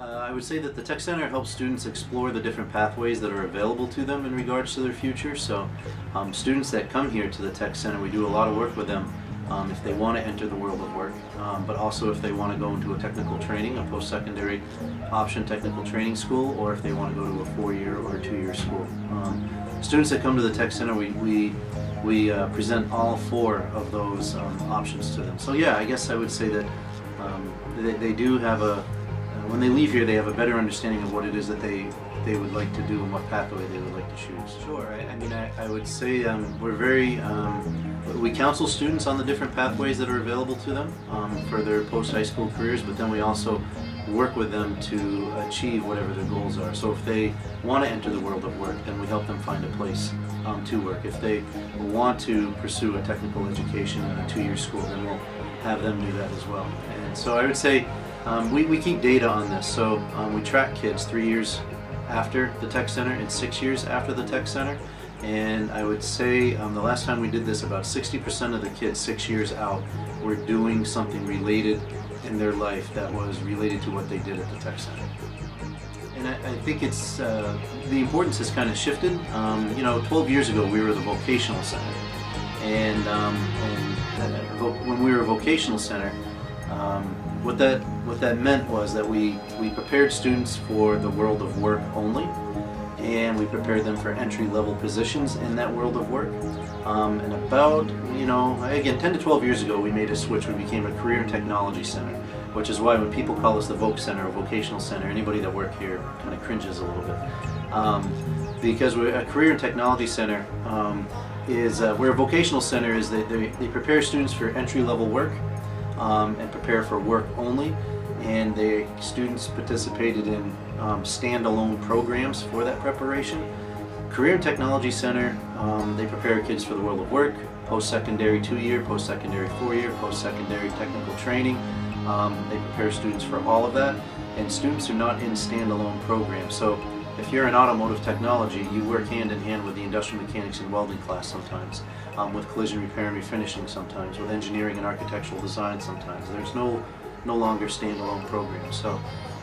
I would say that the Tech Center helps students explore the different pathways that are available to them in regards to their future. So students that come here to the Tech Center, we do a lot of work with them if they want to enter the world of work, but also if they want to go into a technical training, a post-secondary option technical training school, or if they want to go to a 4-year or a 2-year school. Students that come to the Tech Center, we present all 4 of those options to them. So yeah, I guess I would say that they do have when they leave here, they have a better understanding of what it is that they would like to do and what pathway they would like to choose. Sure, I mean, I would say we're very, we counsel students on the different pathways that are available to them for their post-high school careers, but then we also work with them to achieve whatever their goals are. So if they want to enter the world of work, then we help them find a place to work. If they want to pursue a technical education in a 2-year school, then we'll have them do that as well. And so I would say we keep data on this. So we track kids 3 years after the Tech Center and 6 years after the Tech Center. And I would say the last time we did this, about 60% of the kids 6 years out were doing something related in their life that was related to what they did at the Tech Center. And I think it's the importance has kind of shifted. 12 years ago we were the vocational center, and when we were a vocational center, what that meant was that we prepared students for the world of work only, and we prepared them for entry-level positions in that world of work. And about, again, 10 to 12 years ago, we made a switch. We became a career and technology center, which is why when people call us the Voc Center or vocational center, anybody that works here kind of cringes a little bit. Because we're a career and technology center, where a vocational center is they prepare students for entry-level work and prepare for work only. And the students participated in standalone programs for that preparation. Career and Technology Center, they prepare kids for the world of work, post-secondary 2-year, post-secondary 4-year, post-secondary technical training. They prepare students for all of that, and students are not in standalone programs. So if you're in automotive technology, you work hand in hand with the industrial mechanics and welding class sometimes, with collision repair and refinishing sometimes, with engineering and architectural design sometimes. There's no longer standalone programs. So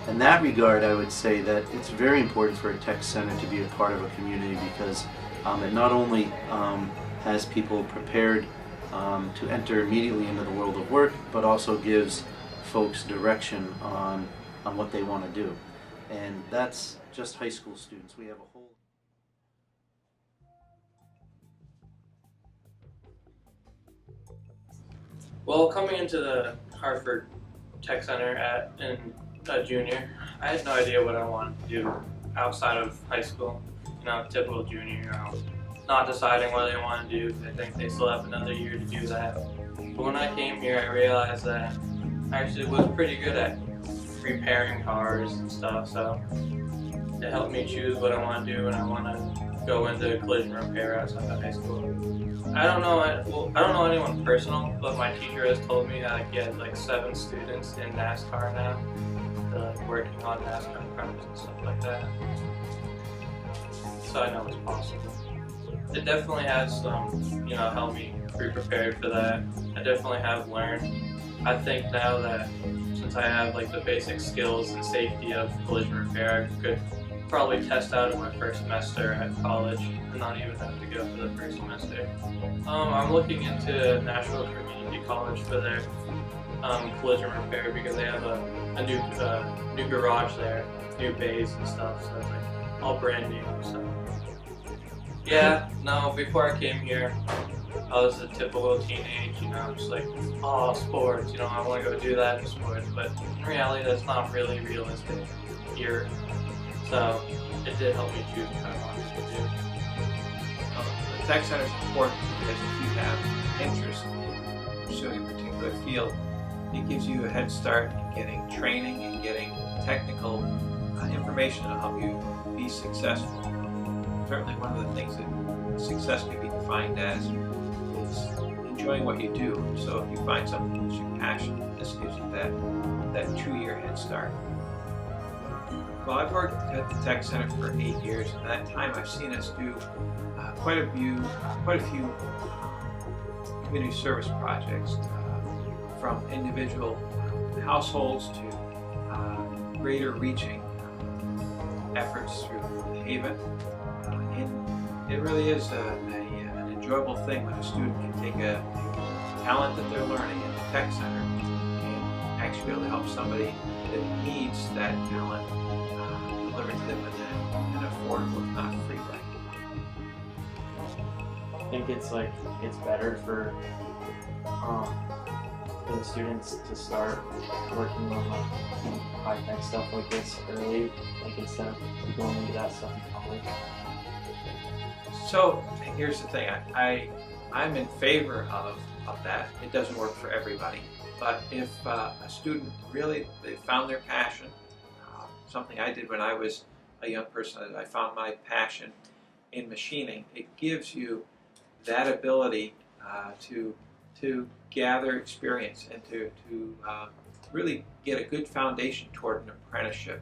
in that regard, I would say that it's very important for a tech center to be a part of a community, because it not only has people prepared to enter immediately into the world of work, but also gives folks direction on what they want to do. And that's just high school students. We have a whole... Well, coming into the Hartford Tech Center in a junior, I had no idea what I wanted to do outside of high school. Typical junior, not deciding what they want to do. I think they still have another year to do that. But when I came here, I realized that I actually was pretty good at repairing cars and stuff, so it helped me choose what I want to do, and I want to go into collision repair outside of high school. I don't know anyone personal, but my teacher has told me that he has like 7 students in NASCAR now, working on NASCAR cars and stuff like that. So I know it's possible. It definitely has helped me be prepared for that. I definitely have learned. I think now that since I have like the basic skills and safety of collision repair, I could probably test out in my first semester at college and not even have to go for the first semester. I'm looking into National Community College for their collision repair, because they have a new garage there, new bays and stuff, so it's like all brand new. So yeah, no, before I came here, I was a typical teenage, just like, oh, sports, I want to go do that in sports, but in reality that's not really realistic here. So it did help me choose what I wanted to do. The Tech Center is important because if you have interest in pursuing a particular field, it gives you a head start in getting training and getting technical information to help you be successful. Certainly one of the things that success can be defined as is enjoying what you do. So if you find something that's your passion, this gives you that 2-year head start. Well, I've worked at the Tech Center for 8 years, and that time I've seen us do quite a few community service projects, from individual households to greater reaching efforts through Haven. And it really is an enjoyable thing when a student can take a talent that they're learning in the Tech Center and actually be able to help somebody that needs that talent delivered to them in an affordable, if not free way. I think it's better for the students to start working on high tech stuff like this early, instead of going into that stuff in college. So here's the thing, I'm in favor of that. It doesn't work for everybody, but if a student really, they found their passion, something I did when I was a young person, I found my passion in machining. It gives you that ability to gather experience and to really get a good foundation toward an apprenticeship.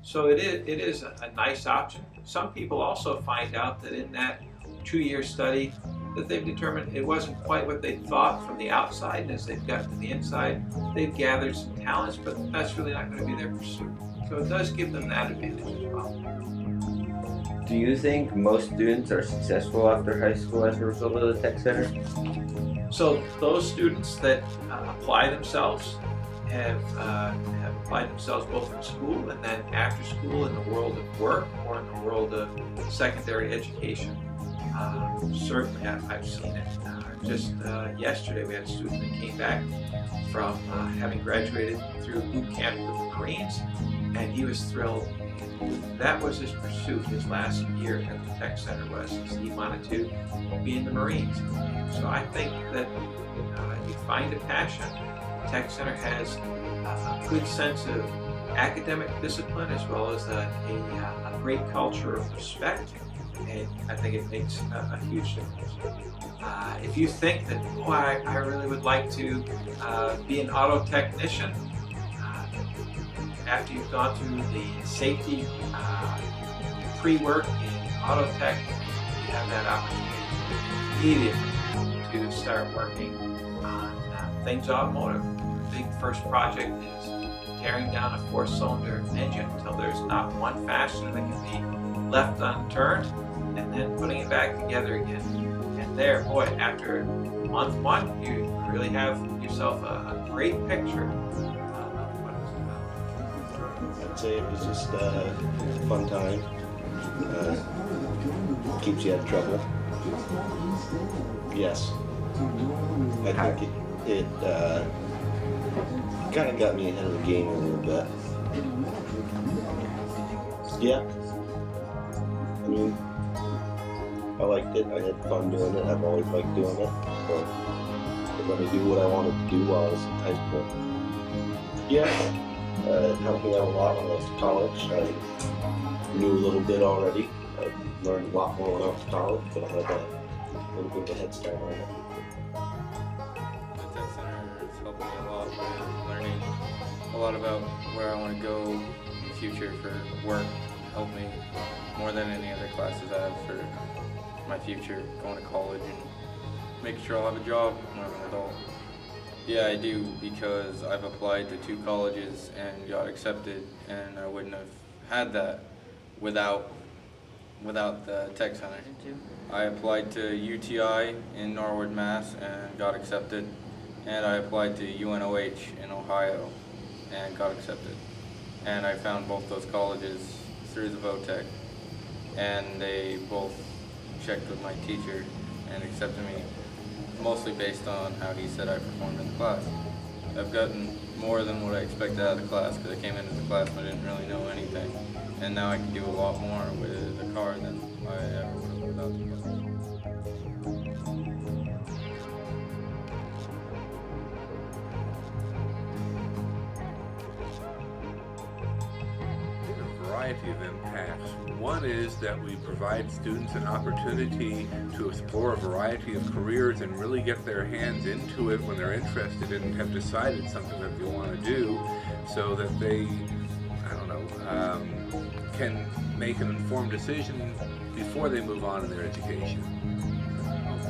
So it is a nice option. Some people also find out that in that 2-year study that they've determined it wasn't quite what they thought from the outside, and as they've gotten to the inside, they've gathered some talents, but that's really not going to be their pursuit. So it does give them that advantage as well. Do you think most students are successful after high school as a result of the Tech Center? So those students that apply themselves have applied themselves both in school and then after school in the world of work or in the world of secondary education. Certainly I've seen it. Just yesterday we had a student that came back from having graduated through boot camp with the Marines, and he was thrilled. That was his pursuit. His last year at the Tech Center was he wanted to be in the Marines. So I think that you find a passion. The Tech Center has a good sense of academic discipline as well as a great culture of respect, and I think it makes a huge difference. If you think that, oh, I really would like to be an auto technician, after you've gone through the safety pre-work in auto tech, you have that opportunity immediately to start working on things automotive. The big first project is tearing down a 4-cylinder engine until there's not one fastener that can be left unturned, and then putting it back together again. And there, boy, after month 1, you really have yourself a great picture. I'd say it was just a fun time. Keeps you out of trouble. Yes. I think it kind of got me ahead of the game a little bit. Yeah. I mean, I liked it. I had fun doing it. I've always liked doing it. So it let me do what I wanted to do while I was in high school. Yeah. It helped me out a lot when I went to college. I knew a little bit already. I learned a lot more when I went to college, but I had a little bit of a head start on it. The Tech Center has helped me a lot with learning a lot about where I want to go in the future for work. Helped me more than any other classes I have for my future, going to college and making sure I'll have a job when I'm an adult. Yeah, I do, because I've applied to 2 colleges and got accepted, and I wouldn't have had that without the Tech Center. I applied to UTI in Norwood, Mass, and got accepted, and I applied to UNOH in Ohio and got accepted. And I found both those colleges through the VOTEC, and they both checked with my teacher and accepted me, mostly based on how he said I performed in the class. I've gotten more than what I expected out of the class, because I came into the class and I didn't really know anything, and now I can do a lot more with the car than I ever would have without the class. Variety of impacts. One is that we provide students an opportunity to explore a variety of careers and really get their hands into it when they're interested and have decided something that they want to do, so that they, can make an informed decision before they move on in their education.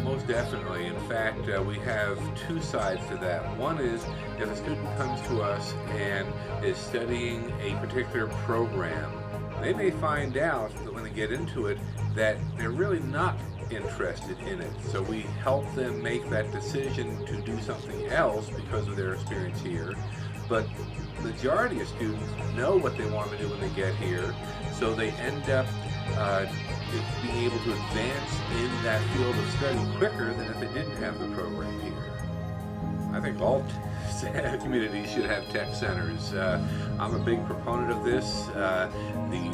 Most definitely. In fact, we have two sides to that. One is if a student comes to us and is studying a particular program, they may find out that when they get into it that they're really not interested in it. So we help them make that decision to do something else because of their experience here. But the majority of students know what they want to do when they get here, so they end up being able to advance in that field of study quicker than if they didn't have the program here. I think all communities should have tech centers. I'm a big proponent of this. The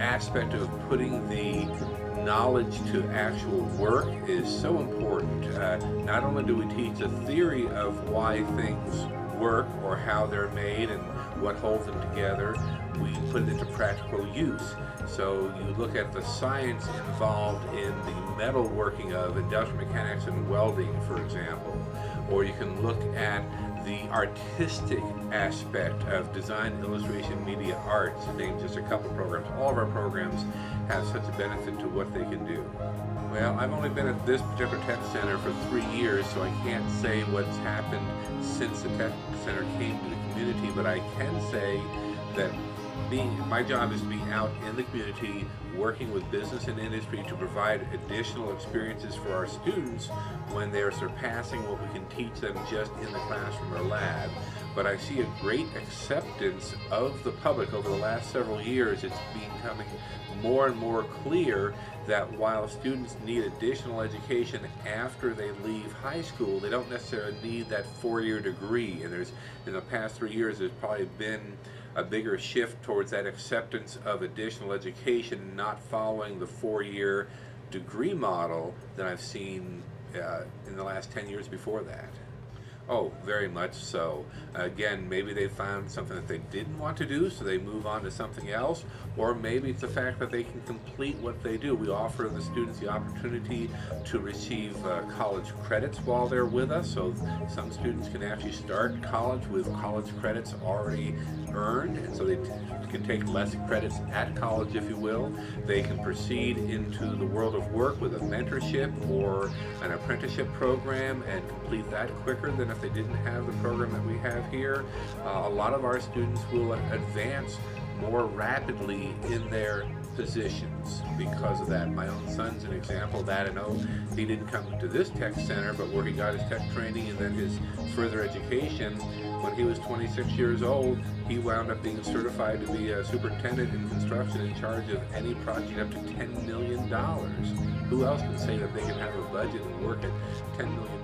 aspect of putting the knowledge to actual work is so important. Not only do we teach the theory of why things work or how they're made and what holds them together, we put it into practical use. So you look at the science involved in the metalworking of industrial mechanics and welding, for example, or you can look at the artistic aspect of design, illustration, media arts, to name just a couple programs. All of our programs have such a benefit to what they can do. Well, I've only been at this particular tech center for 3 years, so I can't say what's happened since the tech center came to the community, but I can say that my job is to be out in the community working with business and industry to provide additional experiences for our students when they're surpassing what we can teach them just in the classroom or lab. But I see a great acceptance of the public over the last several years. It's becoming more and more clear that while students need additional education after they leave high school, they don't necessarily need that 4-year degree. And in the past 3 years, there's probably been a bigger shift towards that acceptance of additional education, not following the 4-year degree model that I've seen in the last 10 years before that. Oh, very much so. Again, maybe they found something that they didn't want to do, so they move on to something else, or maybe it's the fact that they can complete what they do. We offer the students the opportunity to receive college credits while they're with us, so some students can actually start college with college credits already earned, and so they can take less credits at college, if you will. They can proceed into the world of work with a mentorship or an apprenticeship program and complete that quicker than if they didn't have the program that we have here. A lot of our students will advance more rapidly in their positions because of that. My own son's an example of that. I know he didn't come to this tech center, but where he got his tech training and then his further education, when he was 26 years old, he wound up being certified to be a superintendent in construction in charge of any project up to $10 million. Who else can say that they can have a budget and work at $10 million